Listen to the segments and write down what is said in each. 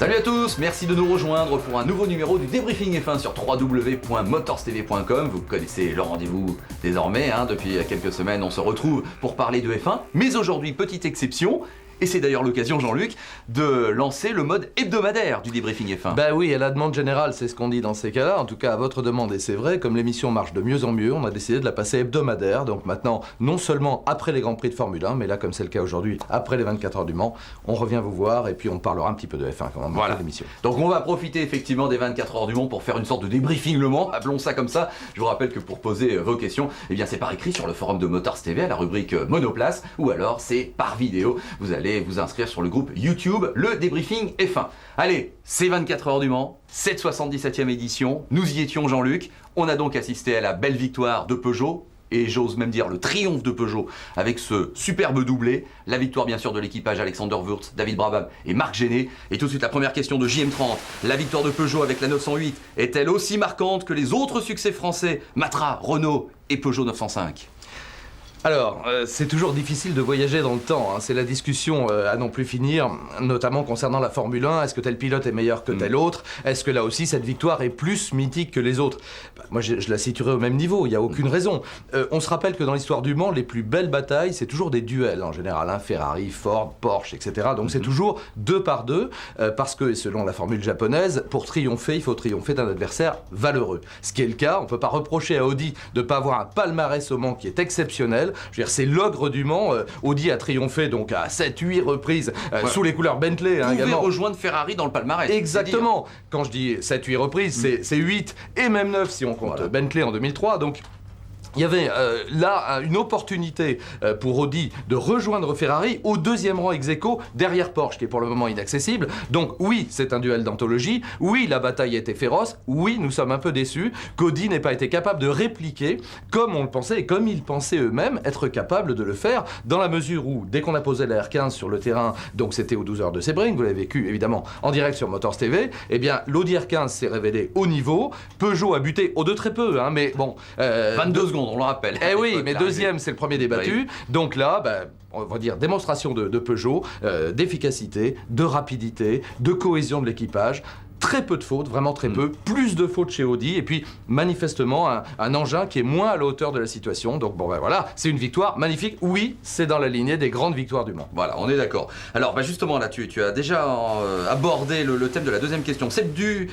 Salut à tous, merci de nous rejoindre pour un nouveau numéro du débriefing F1 sur www.motorstv.com. Vous connaissez le rendez-vous désormais, depuis quelques semaines on se retrouve pour parler de F1. Mais aujourd'hui, petite exception, et c'est d'ailleurs l'occasion, Jean-Luc, de lancer le mode hebdomadaire du débriefing F1. Bah oui, à la demande générale, c'est ce qu'on dit dans ces cas-là, en tout cas à votre demande, et c'est vrai, comme l'émission marche de mieux en mieux, on a décidé de la passer hebdomadaire, donc maintenant, non seulement après les Grands Prix de Formule 1, mais là, comme c'est le cas aujourd'hui, après les 24 heures du Mans, on revient vous voir, et puis on parlera un petit peu de F1 quand même dans l'émission. Donc on va profiter effectivement des 24 heures du Mans pour faire une sorte de débriefing Le Mans, appelons ça comme ça. Je vous rappelle que pour poser vos questions, eh bien c'est par écrit sur le forum de Motors TV à la rubrique Monoplace, ou alors c'est par vidéo, vous allez vous inscrire sur le groupe YouTube, le débriefing F1. Allez, c'est 24 heures du Mans, cette 77e édition, nous y étions Jean-Luc, on a donc assisté à la belle victoire de Peugeot, et j'ose même dire le triomphe de Peugeot avec ce superbe doublé, la victoire bien sûr de l'équipage Alexander Wurz, David Brabham et Marc Gené. Et tout de suite la première question de JM30, la victoire de Peugeot avec la 908 est-elle aussi marquante que les autres succès français, Matra, Renault et Peugeot 905 ? Alors, c'est toujours difficile de voyager dans le temps, c'est la discussion à non plus finir, notamment concernant la Formule 1, est-ce que tel pilote est meilleur que tel autre, est-ce que là aussi cette victoire est plus mythique que les autres? Moi je la situerais au même niveau, il n'y a aucune raison. On se rappelle que dans l'histoire du Mans, les plus belles batailles, c'est toujours des duels en général, Ferrari, Ford, Porsche, etc. Donc c'est toujours 2 par 2, parce que selon la formule japonaise, pour triompher, il faut triompher d'un adversaire valeureux. Ce qui est le cas, on ne peut pas reprocher à Audi de ne pas avoir un palmarès au Mans qui est exceptionnel. Je veux dire, c'est l'ogre du Mans. Audi a triomphé donc à 7-8 reprises sous les couleurs Bentley. Vous pouvez rejoindre Ferrari dans le palmarès. Exactement. Quand je dis 7-8 reprises, c'est 8 et même 9 si on compte Bentley en 2003. Donc il y avait là une opportunité pour Audi de rejoindre Ferrari au 2e rang ex-aequo derrière Porsche qui est pour le moment inaccessible. Donc oui, c'est un duel d'anthologie, oui la bataille était féroce, oui nous sommes un peu déçus qu'Audi n'ait pas été capable de répliquer comme on le pensait et comme ils pensaient eux-mêmes être capables de le faire dans la mesure où dès qu'on a posé la R15 sur le terrain, donc c'était aux 12 heures de Sebring, vous l'avez vécu évidemment en direct sur Motors TV, eh bien l'Audi R15 s'est révélé au niveau, Peugeot a buté au de très peu, mais bon... 22 secondes. On le rappelle. Eh oui, mais deuxième, c'est le premier débattu. Oui. Donc là, on va dire démonstration de Peugeot, d'efficacité, de rapidité, de cohésion de l'équipage. Très peu de fautes, vraiment très peu, plus de fautes chez Audi, et puis manifestement un engin qui est moins à la hauteur de la situation. Donc voilà, c'est une victoire magnifique. Oui, c'est dans la lignée des grandes victoires du Mans. Voilà, on est d'accord. Alors justement là, tu as déjà abordé le thème de la deuxième question. C'est du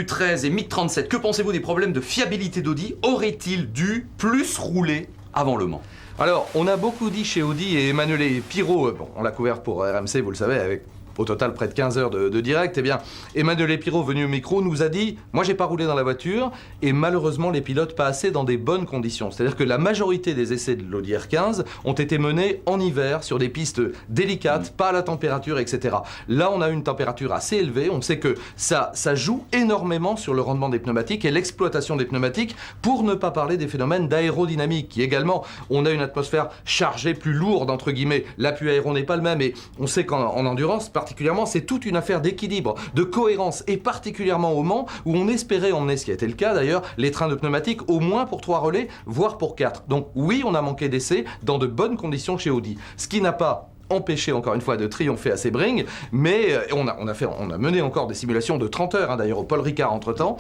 13 et MiG 37. Que pensez-vous des problèmes de fiabilité d'Audi? Aurait-il dû plus rouler avant Le Mans? Alors, on a beaucoup dit chez Audi et Emanuele Pirro, on l'a couvert pour RMC, vous le savez, avec au total près de 15 heures de direct, eh bien, Emanuele Pirro, venu au micro, nous a dit « Moi, j'ai pas roulé dans la voiture, et malheureusement, les pilotes pas assez dans des bonnes conditions. » C'est-à-dire que la majorité des essais de l'Audi R15 ont été menés en hiver, sur des pistes délicates, pas à la température, etc. Là, on a une température assez élevée, on sait que ça joue énormément sur le rendement des pneumatiques et l'exploitation des pneumatiques, pour ne pas parler des phénomènes d'aérodynamique, qui également, on a une atmosphère chargée, plus lourde, entre guillemets. L'appui aéro n'est pas le même, et on sait qu'en endurance, particulièrement, c'est toute une affaire d'équilibre, de cohérence, et particulièrement au Mans, où on espérait emmener, ce qui a été le cas d'ailleurs, les trains de pneumatiques au moins pour 3 relais, voire pour 4. Donc oui, on a manqué d'essais dans de bonnes conditions chez Audi. Ce qui n'a pas empêché encore une fois de triompher à Sebring, mais on a mené encore des simulations de 30 heures, d'ailleurs au Paul Ricard entre-temps.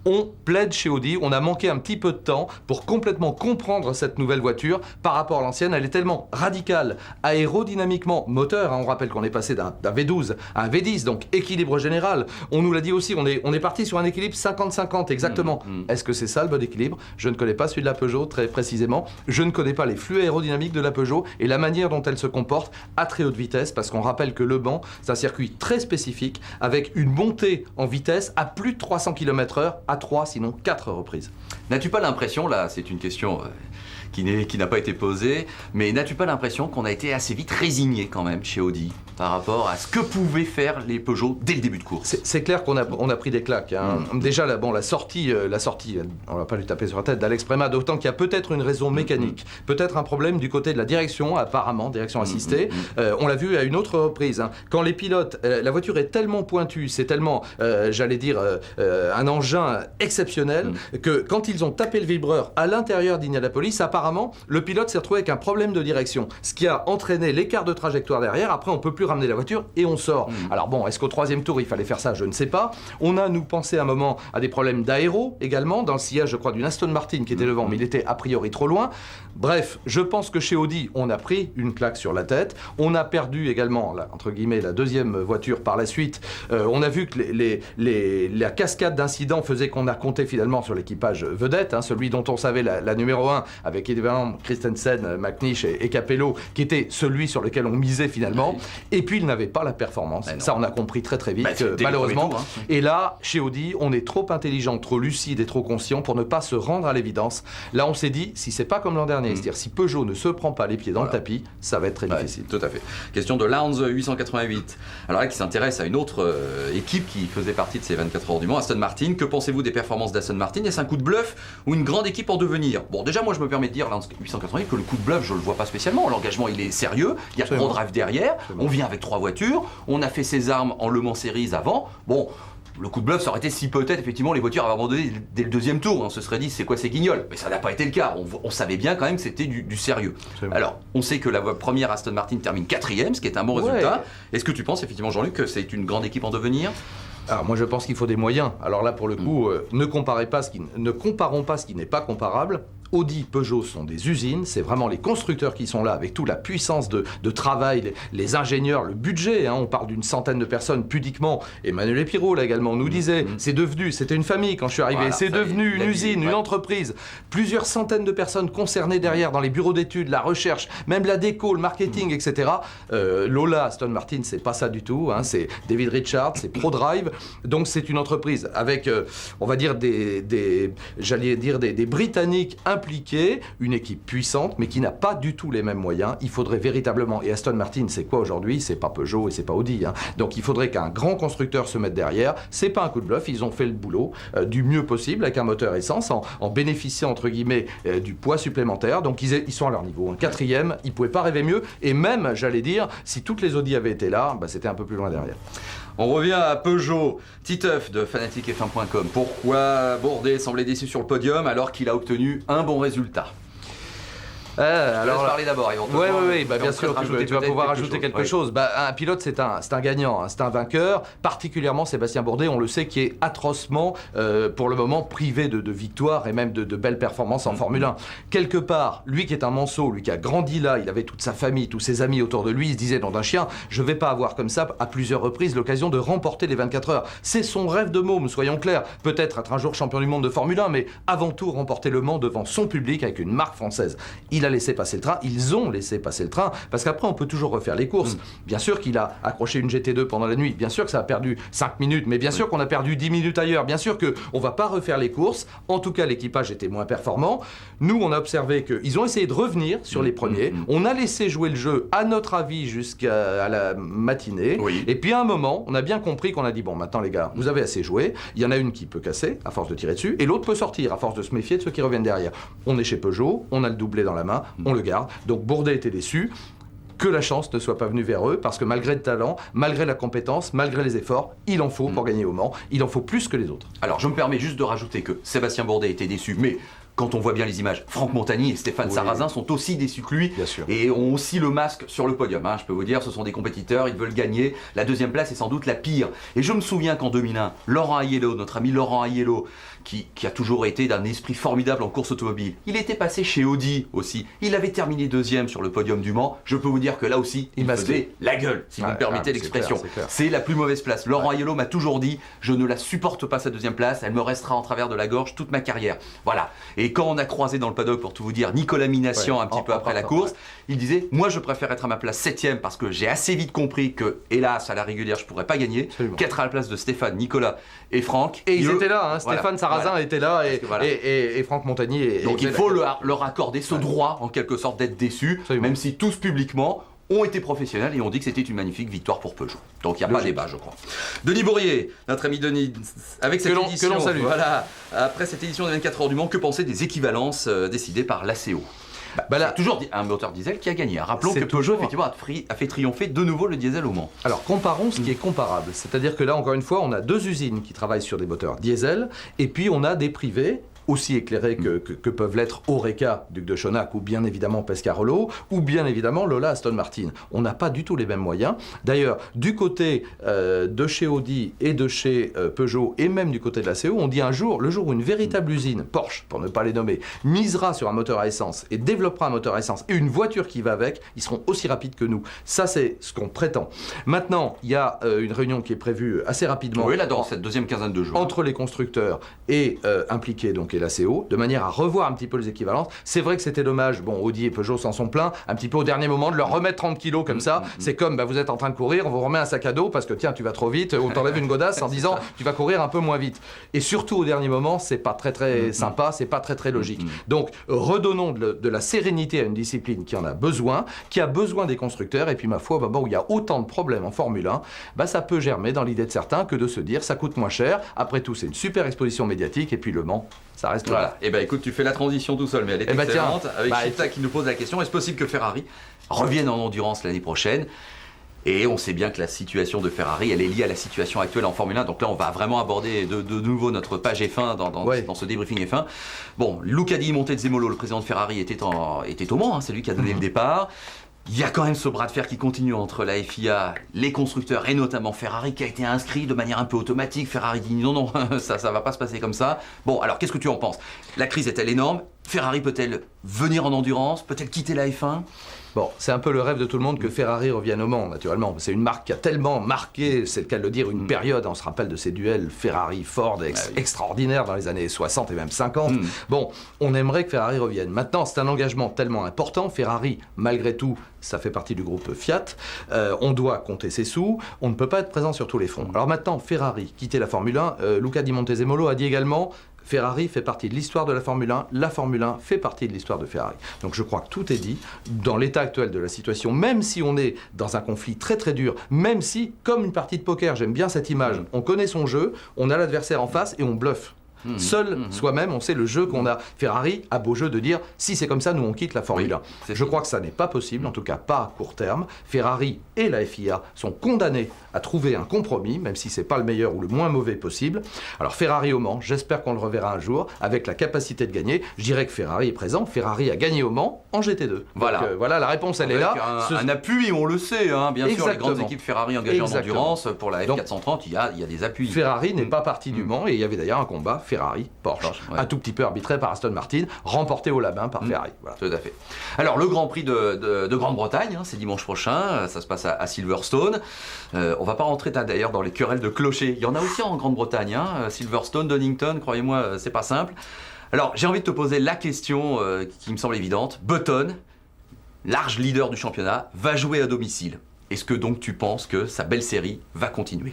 On plaide chez Audi, on a manqué un petit peu de temps pour complètement comprendre cette nouvelle voiture par rapport à l'ancienne. Elle est tellement radicale, aérodynamiquement, moteur, on rappelle qu'on est passé d'un V12 à un V10, donc équilibre général. On nous l'a dit aussi, on est parti sur un équilibre 50-50 exactement. Est-ce que c'est ça le bon équilibre? Je ne connais pas celui de la Peugeot très précisément, je ne connais pas les flux aérodynamiques de la Peugeot et la manière dont elle se comporte à très haute vitesse, parce qu'on rappelle que le Mans, c'est un circuit très spécifique, avec une montée en vitesse à plus de 300 km/h à 3, sinon 4 reprises. N'as-tu pas l'impression, là, c'est une question qui n'a pas été posée, mais n'as-tu pas l'impression qu'on a été assez vite résigné quand même chez Audi par rapport à ce que pouvaient faire les Peugeot dès le début de course? C'est clair qu'on a pris des claques. Déjà, la sortie, on va pas lui taper sur la tête, d'Alex Prémat, d'autant qu'il y a peut-être une raison mécanique, peut-être un problème du côté de la direction, apparemment, direction assistée. On l'a vu à une autre reprise. Quand les pilotes, la voiture est tellement pointue, c'est tellement, un engin exceptionnel, que quand ils ont tapé le vibreur à l'intérieur d'Indianapolis, apparemment, le pilote s'est retrouvé avec un problème de direction, ce qui a entraîné l'écart de trajectoire derrière. Après, on peut plus plus ramener la voiture et on sort. Alors bon, est-ce qu'au 3e tour il fallait faire ça? Je ne sais pas. On a nous pensé à un moment à des problèmes d'aéro également, dans le sillage je crois d'une Aston Martin qui était devant, mais il était a priori trop loin. Bref, je pense que chez Audi, on a pris une claque sur la tête. On a perdu également, entre guillemets, la deuxième voiture par la suite. On a vu que la cascade d'incidents faisait qu'on a compté finalement sur l'équipage vedette, hein, celui dont on savait la numéro 1, avec évidemment Christensen, McNish et Capello, qui était celui sur lequel on misait finalement. Et puis il n'avait pas la performance. Ça, on a compris très très vite, malheureusement. Tour, hein. Et là, chez Audi, on est trop intelligent, trop lucide et trop conscient pour ne pas se rendre à l'évidence. Là, on s'est dit, si c'est pas comme l'an dernier, c'est-à-dire si Peugeot ne se prend pas les pieds dans le tapis, ça va être très difficile. Tout à fait. Question de Lounge 888. Alors là, qui s'intéresse à une autre équipe qui faisait partie de ces 24 heures du Mans, Aston Martin. Que pensez-vous des performances d'Aston Martin? Est-ce un coup de bluff ou une grande équipe en devenir? Bon, déjà, moi, je me permets de dire, Lounge 888, que le coup de bluff, je le vois pas spécialement. L'engagement, il est sérieux. Il y a Pro Drive derrière. On vient avec 3 voitures. On a fait ses armes en Le Mans Series avant. Bon. Le coup de bluff, ça aurait été si peut-être, effectivement, les voitures avaient abandonné dès le 2e tour. On se serait dit, c'est quoi ces guignols? Mais ça n'a pas été le cas. On savait bien quand même que c'était du sérieux. Alors, on sait que la première Aston Martin termine 4e, ce qui est un bon résultat. Est-ce que tu penses, effectivement, Jean-Luc, que c'est une grande équipe en devenir? Alors moi je pense qu'il faut des moyens. Alors là pour le coup, ne comparons pas ce qui n'est pas comparable. Audi, Peugeot sont des usines, c'est vraiment les constructeurs qui sont là avec toute la puissance de travail, les ingénieurs, le budget, hein, on parle d'une centaine de personnes pudiquement. Emmanuel Pirot là également nous disait, c'était une famille quand je suis arrivé, voilà, c'est devenu une usine, une entreprise, plusieurs centaines de personnes concernées derrière dans les bureaux d'études, la recherche, même la déco, le marketing, etc. Lola, Aston Martin, c'est pas ça du tout, hein, c'est David Richards, c'est Pro Drive, donc c'est une entreprise avec, on va dire des Britanniques impliqués, une équipe puissante, mais qui n'a pas du tout les mêmes moyens. Il faudrait véritablement, et Aston Martin, c'est quoi aujourd'hui? C'est pas Peugeot et c'est pas Audi. Hein. Donc il faudrait qu'un grand constructeur se mette derrière. C'est pas un coup de bluff, ils ont fait le boulot du mieux possible avec un moteur essence, en bénéficiant entre guillemets du poids supplémentaire. Donc ils sont à leur niveau. Un 4e, ils pouvaient pas rêver mieux. Et même, j'allais dire, si toutes les Audi avaient été là, bah, c'était un peu plus loin derrière. On revient à Peugeot. Titeuf de fanaticf1.com. Pourquoi Bourdais semblait déçu sur le podium alors qu'il a obtenu un bon résultat? Alors parler d'abord, éventuellement. Oui, bien sûr, tu vas pouvoir ajouter quelque chose. Un pilote, c'est un gagnant, hein, c'est un vainqueur, particulièrement Sébastien Bourdais, on le sait, qui est atrocement, pour le moment, privé de victoires et même de belles performances en Formule 1. Quelque part, lui qui est un manceau, lui qui a grandi là, il avait toute sa famille, tous ses amis autour de lui, il se disait, nom d'un chien, je vais pas avoir comme ça, à plusieurs reprises, l'occasion de remporter les 24 heures. C'est son rêve de môme, soyons clairs. Peut-être être un jour champion du monde de Formule 1, mais avant tout remporter le Mans devant son public avec une marque française. Il a laissé passer le train, ils ont laissé passer le train, parce qu'après on peut toujours refaire les courses. Bien sûr qu'il a accroché une GT2 pendant la nuit, bien sûr que ça a perdu 5 minutes, mais bien sûr qu'on a perdu 10 minutes ailleurs, bien sûr qu'on va pas refaire les courses, en tout cas l'équipage était moins performant. Nous on a observé qu'ils ont essayé de revenir sur les premiers, on a laissé jouer le jeu à notre avis jusqu'à la matinée, et puis à un moment on a bien compris qu'on a dit bon maintenant les gars, vous avez assez joué, il y en a une qui peut casser à force de tirer dessus, et l'autre peut sortir à force de se méfier de ceux qui reviennent derrière. On est chez Peugeot, on a le doublé dans la main, on le garde. Donc Bourdais était déçu que la chance ne soit pas venue vers eux, parce que malgré le talent, malgré la compétence, malgré les efforts, il en faut pour gagner au Mans, il en faut plus que les autres. Alors je me permets juste de rajouter que Sébastien Bourdais était déçu, mais quand on voit bien les images, Franck Montagny et Stéphane Sarrazin sont aussi déçus que lui et ont aussi le masque sur le podium. Hein. Je peux vous dire, ce sont des compétiteurs, ils veulent gagner. La 2e place est sans doute la pire. Et je me souviens qu'en 2001, Laurent Aiello, notre ami Laurent Aiello, qui a toujours été d'un esprit formidable en course automobile, il était passé chez Audi aussi. Il avait terminé 2e sur le podium du Mans. Je peux vous dire que là aussi, il faisait la gueule, si vous me permettez l'expression. C'est la plus mauvaise place. Laurent Aiello m'a toujours dit, je ne la supporte pas cette 2e place, elle me restera en travers de la gorge toute ma carrière. Voilà. Et quand on a croisé dans le paddock, pour tout vous dire, Nicolas Minassian un petit peu après la course, il disait, moi je préfère être à ma place 7e parce que j'ai assez vite compris que, hélas, à la régulière, je pourrais pas gagner, qu'être à la place de Stéphane, Nicolas et Franck. Et ils étaient là, hein, Stéphane Sarrazin était là et Franck Montagny. Donc il faut leur accorder ce droit, en quelque sorte, d'être déçus, même si tous publiquement ont été professionnels et ont dit que c'était une magnifique victoire pour Peugeot. Donc il n'y a pas débat, je crois. Denis Bourrier, notre ami Denis, avec cette édition, que l'on salue. Voilà, après cette édition des 24 heures du Mans, que penser des équivalences décidées par l'ACO? Là, toujours un moteur diesel qui a gagné. Rappelons que Peugeot effectivement a fait triompher de nouveau le diesel au Mans. Alors comparons ce qui est comparable. C'est-à-dire que là, encore une fois, on a 2 usines qui travaillent sur des moteurs diesel et puis on a des privés aussi éclairés que peuvent l'être Oreca, Duc de Chonac, ou bien évidemment Pescarolo, ou bien évidemment Lola Aston Martin. On n'a pas du tout les mêmes moyens. D'ailleurs, du côté de chez Audi et de chez Peugeot, et même du côté de la CO, on dit le jour où une véritable usine, Porsche, pour ne pas les nommer, misera sur un moteur à essence et développera un moteur à essence et une voiture qui va avec, ils seront aussi rapides que nous. Ça, c'est ce qu'on prétend. Maintenant, il y a une réunion qui est prévue assez rapidement. Oui, là, dans cette deuxième quinzaine de jours. Entre les constructeurs et impliqués, donc, et la CO, de manière à revoir un petit peu les équivalences. C'est vrai que c'était dommage, bon, Audi et Peugeot s'en sont plaints, un petit peu au dernier moment, de leur remettre 30 kilos comme ça. C'est comme, vous êtes en train de courir, on vous remet un sac à dos parce que, tiens, tu vas trop vite, on t'enlève une godasse en disant, tu vas courir un peu moins vite. Et surtout, au dernier moment, c'est pas très sympa, c'est pas très logique. Donc, redonnons de la sérénité à une discipline qui en a besoin, qui a besoin des constructeurs, et puis, ma foi, au moment où il y a autant de problèmes en Formule 1, ça peut germer dans l'idée de certains que de se dire, ça coûte moins cher, après tout, c'est une super exposition médiatique, et puis Le Mans, ça reste voilà. là. Et écoute, tu fais la transition tout seul, mais elle est excellente. Avec Chita qui nous pose la question, est-ce possible que Ferrari revienne en endurance l'année prochaine ? Et on sait bien que la situation de Ferrari, elle est liée à la situation actuelle en Formule 1. Donc là, on va vraiment aborder de nouveau notre page F1 dans ce débriefing F1. Bon, Luca Di Montezemolo, le président de Ferrari, était au Mans, c'est lui qui a donné le départ. Il y a quand même ce bras de fer qui continue entre la FIA, les constructeurs et notamment Ferrari qui a été inscrit de manière un peu automatique. Ferrari dit non, ça va pas se passer comme ça. Bon, alors qu'est-ce que tu en penses ? La crise est-elle énorme ? Ferrari peut-elle venir en endurance ? Peut-elle quitter la F1 ? Bon, c'est un peu le rêve de tout le monde que Ferrari revienne au Mans, naturellement. C'est une marque qui a tellement marqué, c'est le cas de le dire, une période. On se rappelle de ces duels Ferrari-Ford extraordinaires dans les années 60 et même 50. Bon, on aimerait que Ferrari revienne. Maintenant, c'est un engagement tellement important. Ferrari, malgré tout, ça fait partie du groupe Fiat. On doit compter ses sous. On ne peut pas être présent sur tous les fronts. Alors maintenant, Ferrari, quitter la Formule 1. Luca Di Montezemolo a dit également... Ferrari fait partie de l'histoire de la Formule 1, la Formule 1 fait partie de l'histoire de Ferrari. Donc je crois que tout est dit. Dans l'état actuel de la situation, même si on est dans un conflit très dur, même si, comme une partie de poker, j'aime bien cette image, on connaît son jeu, on a l'adversaire en face et on bluffe. Seul soi-même, on sait le jeu qu'on a. Ferrari a beau jeu de dire si c'est comme ça, nous on quitte la Formule 1. Je crois que ça n'est pas possible, en tout cas pas à court terme. Ferrari et la FIA sont condamnés à trouver un compromis, même si c'est pas le meilleur ou le moins mauvais possible. Alors Ferrari au Mans, j'espère qu'on le reverra un jour, avec la capacité de gagner. Je dirais que Ferrari est présent. Ferrari a gagné au Mans en GT2. Voilà. Donc, voilà, la réponse elle est là. Un appui, on le sait, bien sûr, les grandes équipes Ferrari engagées en endurance, pour la F430, il y a des appuis. Ferrari n'est pas parti du Mans et il y avait d'ailleurs un combat Ferrari-Porsche, un tout petit peu arbitré par Aston Martin, remporté au labin par Ferrari. Voilà. Tout à fait. Alors le Grand Prix de Grande-Bretagne, c'est dimanche prochain, ça se passe à Silverstone. On va pas rentrer d'ailleurs dans les querelles de clochers. Il y en a aussi en Grande-Bretagne, Silverstone, Donington, croyez-moi, c'est pas simple. Alors j'ai envie de te poser la question qui me semble évidente. Button, large leader du championnat, va jouer à domicile. Est-ce que donc tu penses que sa belle série va continuer ?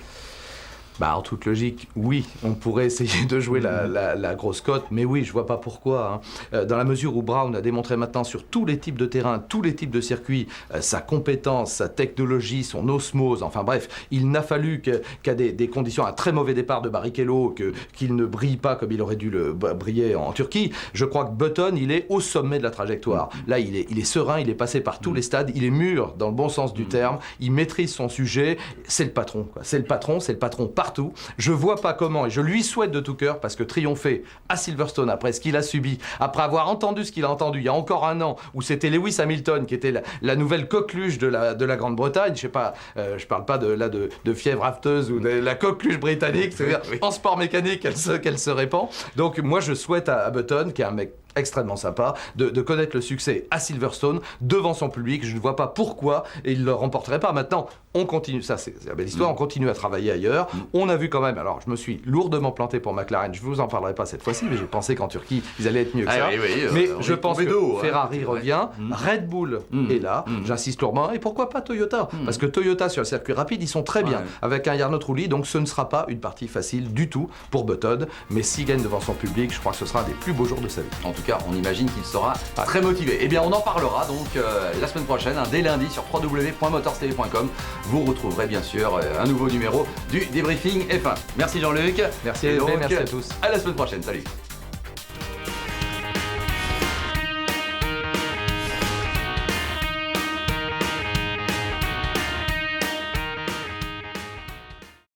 En toute logique, oui, on pourrait essayer de jouer la grosse cote, mais oui, je vois pas pourquoi. Dans la mesure où Brown a démontré maintenant sur tous les types de terrains, tous les types de circuits, sa compétence, sa technologie, son osmose, enfin bref, il n'a fallu qu'à des conditions, un très mauvais départ de Barrichello, qu'il ne brille pas comme il aurait dû le briller en Turquie. Je crois que Button, il est au sommet de la trajectoire. Là, il est serein, il est passé par tous les stades, il est mûr dans le bon sens du terme, il maîtrise son sujet, c'est le patron, quoi. C'est le patron partout. Je vois pas comment, et je lui souhaite de tout cœur, parce que triompher à Silverstone après ce qu'il a subi, après avoir entendu ce qu'il a entendu il y a encore un an, où c'était Lewis Hamilton qui était la nouvelle coqueluche de la Grande-Bretagne, je sais pas, je parle pas de fièvre afteuse ou de la coqueluche britannique, c'est-à-dire en sport mécanique qu'elle se répand. Donc moi je souhaite à Button, qui est un mec extrêmement sympa, de connaître le succès à Silverstone devant son public. Je ne vois pas pourquoi il ne le remporterait pas. Maintenant, on continue, ça c'est la belle histoire, on continue à travailler ailleurs. On a vu quand même, alors je me suis lourdement planté pour McLaren, je ne vous en parlerai pas cette fois-ci, mais j'ai pensé qu'en Turquie, ils allaient être mieux que ça. Mais je pense que Ferrari revient, Red Bull est là, j'insiste lourdement, et pourquoi pas Toyota ? Parce que Toyota sur le circuit rapide, ils sont très bien, avec un Jarno Trulli, donc ce ne sera pas une partie facile du tout pour Button, mais s'il gagne devant son public, je crois que ce sera un des plus beaux jours de sa vie. En tout cas, on imagine qu'il sera très motivé. Eh bien, on en parlera donc la semaine prochaine, dès lundi sur www.motorstv.com. Vous retrouverez bien sûr un nouveau numéro du débriefing F1. Merci Jean-Luc. Merci Hervé, merci à tous. À la semaine prochaine, salut.